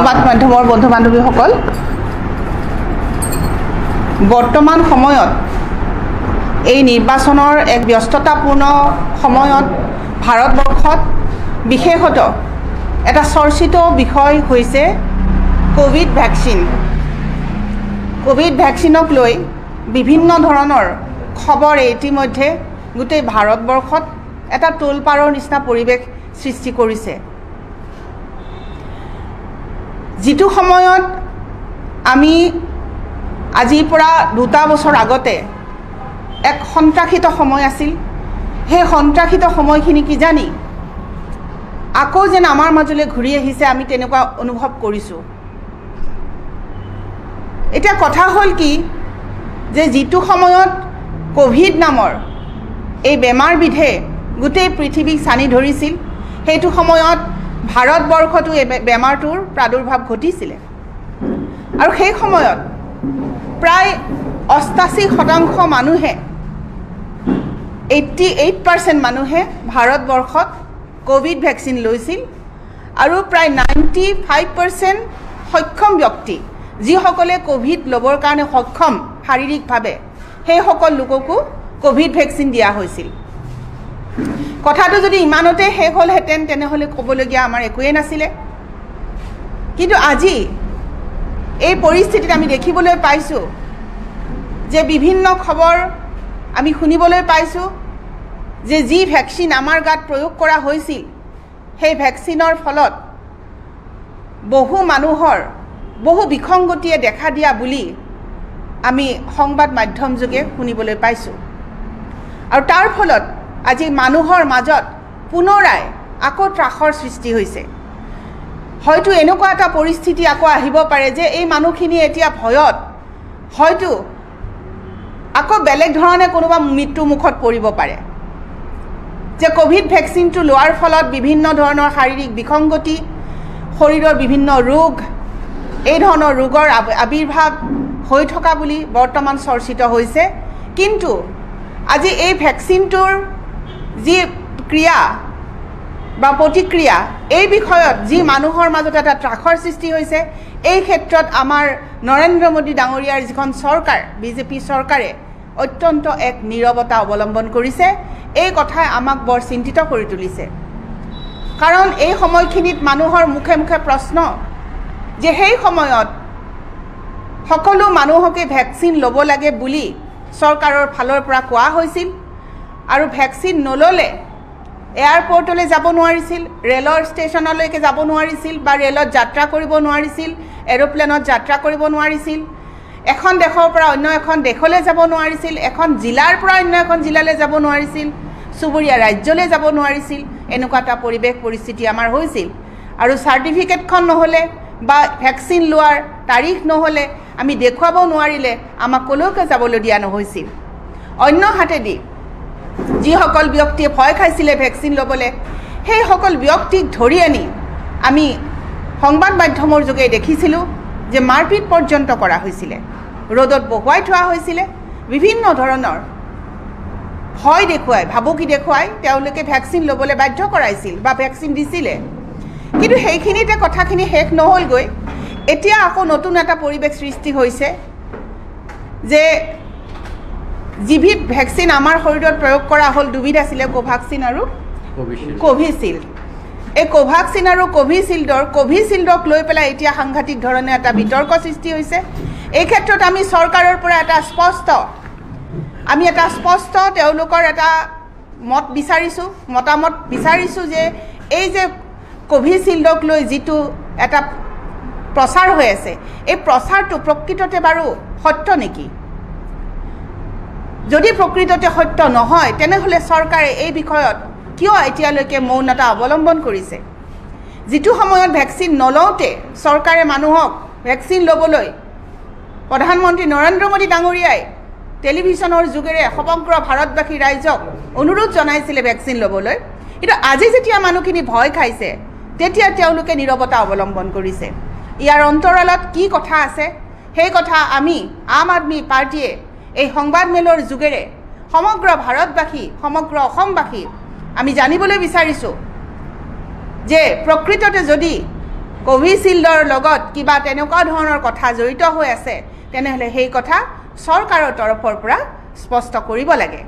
সংবাদ মাধ্যমৰ বন্ধু বান্ধৱীসকল বৰ্তমান সময়ত এই নিৰ্বাচনৰ এক ব্যস্ততাপূৰ্ণ সময়ত ভাৰতবৰ্ষত বিশেষত এটা চৰ্চিত বিষয় হৈছে কোভিড ভ্যাকচিন। কোভিড ভ্যাকচিনক লৈ বিভিন্ন ধৰণৰ খবৰ ইতিমধ্যে গোটেই ভাৰতবৰ্ষত এটা তোলপাৰৰ নিচিনা পৰিৱেশ সৃষ্টি কৰিছে। যিটো সময়ত আমি আজিৰ পৰা 2 বছৰ আগতে এক সন্ত্ৰাসিত সময় আছিল, সেই সন্ত্ৰাসিত সময়খিনি কি জানি আকৌ যেন আমাৰ মাজলৈ ঘূৰি আহিছে, আমি তেনেকুৱা অনুভৱ কৰিছোঁ। এতিয়া কথা হ'ল কি যে যিটো সময়ত কোভিড নামৰ এই বেমাৰবিধে গোটেই পৃথিৱীক চানি ধৰিছিল, সেইটো সময়ত ভাৰতবৰ্ষতো এই বেমাৰটোৰ প্ৰাদুৰ্ভাৱ ঘটিছিলে আৰু সেই সময়ত প্ৰায় 88% মানুহে 88% মানুহে ভাৰতবৰ্ষত কোভিড ভ্যাকচিন লৈছিল আৰু প্ৰায় 95% সক্ষম ব্যক্তি যিসকলে কোভিড ল'বৰ কাৰণে সক্ষম শাৰীৰিকভাৱে সেই সকল লোককো কোভিড ভ্যাকচিন দিয়া হৈছিল। কথাটো যদি ইমানতে শেষ হ'লহেঁতেন তেনেহ'লে ক'বলগীয়া আমাৰ একোৱেই নাছিলে। কিন্তু আজি এই পৰিস্থিতিত আমি দেখিবলৈ পাইছোঁ যে বিভিন্ন খবৰ আমি শুনিবলৈ পাইছোঁ যে যি ভ্যাকচিন আমাৰ গাত প্ৰয়োগ কৰা হৈছিল সেই ভ্যাকচিনৰ ফলত বহু মানুহৰ বহু বিসংগতিয়ে দেখা দিয়া বুলি আমি সংবাদ মাধ্যম যোগে শুনিবলৈ পাইছোঁ। আৰু তাৰ ফলত আজি মানুহৰ মাজত পুনৰাই আকৌ ত্ৰাসৰ সৃষ্টি হৈছে। হয়তো এনেকুৱা এটা পৰিস্থিতি আকৌ আহিব পাৰে যে এই মানুহখিনি এতিয়া ভয়ত হয়তো আকৌ বেলেগ ধৰণে কোনোবা মৃত্যু মুখত পৰিব পাৰে, যে কোভিড ভ্যাকচিনটো লোৱাৰ ফলত বিভিন্ন ধৰণৰ শাৰীৰিক বিসংগতি, শৰীৰৰ বিভিন্ন ৰোগ, এই ধৰণৰ ৰোগৰ আবিৰ্ভাৱ হৈ থকা বুলি বৰ্তমান চৰ্চিত হৈছে। কিন্তু আজি এই ভ্যাকচিনটোৰ যি ক্ৰিয়া বা প্ৰতিক্ৰিয়া, এই বিষয়ত যি মানুহৰ মাজত এটা ত্ৰাসৰ সৃষ্টি হৈছে, এই ক্ষেত্ৰত আমাৰ নৰেন্দ্ৰ মোদী ডাঙৰীয়াৰ যিখন চৰকাৰ বিজেপি চৰকাৰে অত্যন্ত এক নীৰৱতা অৱলম্বন কৰিছে। এই কথাই আমাক বৰ চিন্তিত কৰি তুলিছে, কাৰণ এই সময়খিনিত মানুহৰ মুখে মুখে প্ৰশ্ন যে সেই সময়ত সকলো মানুহকে ভ্যাকচিন ল'ব লাগে বুলি চৰকাৰৰ ফালৰ পৰা কোৱা হৈছিল আৰু ভ্যাকচিন নল'লে এয়াৰপৰ্টলৈ যাব নোৱাৰিছিল, ৰেলৰ ষ্টেচনলৈকে যাব নোৱাৰিছিল বা ৰেলত যাত্ৰা কৰিব নোৱাৰিছিল, এৰোপ্লেনত যাত্ৰা কৰিব নোৱাৰিছিল, এখন দেশৰ পৰা অন্য এখন দেশলৈ যাব নোৱাৰিছিল, এখন জিলাৰ পৰা অন্য এখন জিলালৈ যাব নোৱাৰিছিল, চুবুৰীয়া ৰাজ্যলৈ যাব নোৱাৰিছিল। এনেকুৱা এটা পৰিৱেশ পৰিস্থিতি আমাৰ হৈছিল আৰু চাৰ্টিফিকেটখন নহ'লে বা ভ্যাকচিন লোৱাৰ তাৰিখ নহ'লে, আমি দেখুৱাব নোৱাৰিলে আমাক ক'লৈকে যাবলৈ দিয়া নহৈছিল। অন্য হাতেদি যিসকল ব্যক্তিয়ে ভয় খাইছিলে ভ্যাকচিন ল'বলৈ, সেই সকল ব্যক্তিক ধৰি আনি আমি সংবাদ মাধ্যমৰ যোগে দেখিছিলোঁ যে মাৰপিট পৰ্যন্ত কৰা হৈছিলে, ৰ'দত বহুৱাই থোৱা হৈছিলে, বিভিন্ন ধৰণৰ ভয় দেখুৱাই, ভাবুকি দেখুৱাই তেওঁলোকে ভ্যাকচিন ল'বলৈ বাধ্য কৰাইছিল বা ভ্যাকচিন দিছিলে। কিন্তু সেইখিনিতে কথাখিনি শেষ নহ'লগৈ। এতিয়া আকৌ নতুন এটা পৰিৱেশ সৃষ্টি হৈছে যে যিবিধ ভ্যাকচিন আমাৰ শৰীৰত প্ৰয়োগ কৰা হ'ল, দুবিধ আছিলে, কোভাক্সিন আৰু কোভিচিল্ড। এই কোভাক্সিন আৰু কোভিচিল্ডক লৈ পেলাই এতিয়া সাংঘাতিক ধৰণে এটা বিতৰ্ক সৃষ্টি হৈছে। এই ক্ষেত্ৰত আমি চৰকাৰৰ পৰা এটা স্পষ্ট তেওঁলোকৰ এটা মতামত বিচাৰিছোঁ যে এই যে কোভিচিল্ডক লৈ যিটো এটা প্ৰচাৰ হৈ আছে, এই প্ৰচাৰটো প্ৰকৃততে বাৰু সত্য নেকি? যদি প্ৰকৃততে সত্য নহয় তেনেহ'লে চৰকাৰে এই বিষয়ত কিয় এতিয়ালৈকে মৌনতা অৱলম্বন কৰিছে? যিটো সময়ত ভ্যাকচিন নলওঁতে চৰকাৰে মানুহক ভ্যাকচিন ল'বলৈ প্ৰধানমন্ত্ৰী নৰেন্দ্ৰ মোদী ডাঙৰীয়াই টেলিভিশ্যনৰ যোগেৰে সমগ্ৰ ভাৰতবাসী ৰাইজক অনুৰোধ জনাইছিলে ভ্যাকচিন ল'বলৈ, কিন্তু আজি যেতিয়া মানুহখিনি ভয় খাইছে তেতিয়া তেওঁলোকে নীৰৱতা অৱলম্বন কৰিছে। ইয়াৰ অন্তৰালত কি কথা আছে সেই কথা আমি আম আদমি পাৰ্টিয়ে এই সংবাদমেলৰ যোগেৰে সমগ্ৰ ভাৰতবাসী, সমগ্ৰ অসমবাসী আমি জানিবলৈ বিচাৰিছোঁ যে প্ৰকৃততে যদি কোভিচিল্ডৰ লগত কিবা তেনেকুৱা ধৰণৰ কথা জড়িত হৈ আছে তেনেহ'লে সেই কথা চৰকাৰৰ তৰফৰ পৰা স্পষ্ট কৰিব লাগে।